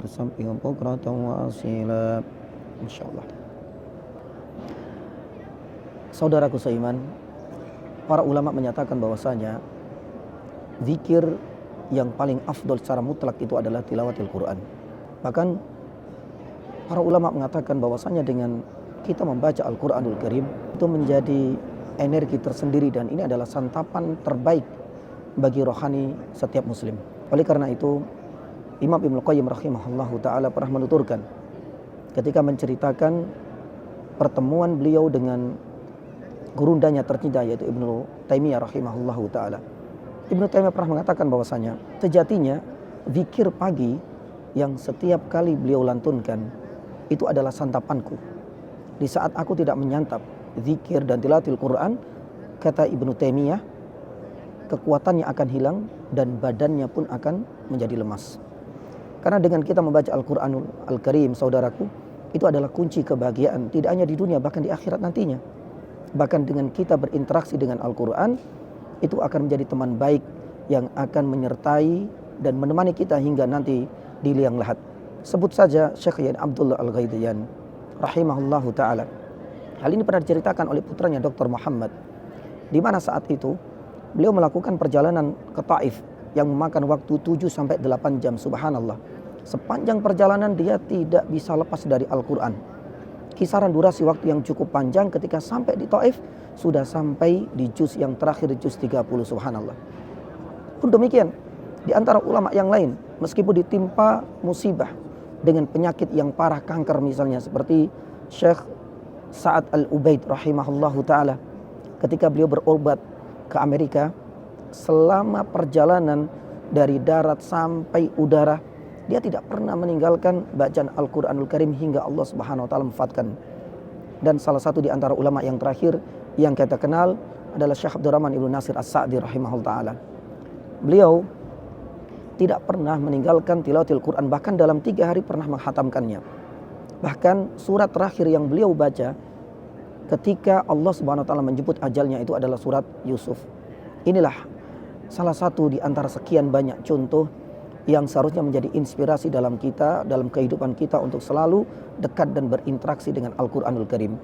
فسبح بكرة وأصيلا. Insyaallah. Saudaraku seiman, para ulama menyatakan bahwasanya zikir yang paling afdol secara mutlak itu adalah tilawatil Quran. Bahkan para ulama mengatakan bahwasanya dengan kita membaca Al-Quranul Karim itu menjadi energi tersendiri, dan ini adalah santapan terbaik bagi rohani setiap muslim. Oleh karena itu Imam Ibnu Qayyim rahimahullahu ta'ala pernah menuturkan ketika menceritakan pertemuan beliau dengan gurundanya tercinta yaitu Ibnu Taimiyah rahimahullahu ta'ala. Ibnu Taimiyah pernah mengatakan bahwasanya sejatinya zikir pagi yang setiap kali beliau lantunkan itu adalah santapanku. Di saat aku tidak menyantap zikir dan tilawatil Quran, kata Ibnu Taimiyah, kekuatannya akan hilang dan badannya pun akan menjadi lemas. Karena dengan kita membaca Al-Quranul Al-Karim, saudaraku, itu adalah kunci kebahagiaan, tidak hanya di dunia, bahkan di akhirat nantinya. Bahkan dengan kita berinteraksi dengan Al-Quran, itu akan menjadi teman baik yang akan menyertai dan menemani kita hingga nanti di liang lahat. Sebut saja Syekh Yain Abdullah Al-Ghaidiyan rahimahullahu ta'ala. Hal ini pernah diceritakan oleh putranya Dr. Muhammad, di mana saat itu beliau melakukan perjalanan ke Taif yang memakan waktu 7-8 jam, subhanallah. Sepanjang perjalanan dia tidak bisa lepas dari Al-Quran. Kisaran durasi waktu yang cukup panjang, ketika sampai di Taif sudah sampai di juz yang terakhir, juz 30, subhanallah. Pun demikian di antara ulama yang lain, meskipun ditimpa musibah dengan penyakit yang parah, kanker misalnya, seperti Syekh Sa'ad Al-Ubaid rahimahullahu ta'ala, ketika beliau berobat ke Amerika, selama perjalanan dari darat sampai udara, dia tidak pernah meninggalkan bacaan Al-Quranul Karim hingga Allah Subhanahu wa ta'ala mewafatkan. Dan salah satu di antara ulama yang terakhir yang kita kenal adalah Syekh Abdurrahman Ibnu Nasir As-Sa'di rahimahullah ta'ala. Beliau tidak pernah meninggalkan tilawatil Quran, bahkan dalam 3 hari pernah menghatamkannya. Bahkan surat terakhir yang beliau baca ketika Allah Subhanahu wa ta'ala menjemput ajalnya itu adalah surat Yusuf. Inilah salah satu di antara sekian banyak contoh yang seharusnya menjadi inspirasi dalam kita, dalam kehidupan kita untuk selalu dekat dan berinteraksi dengan Al-Quranul Karim.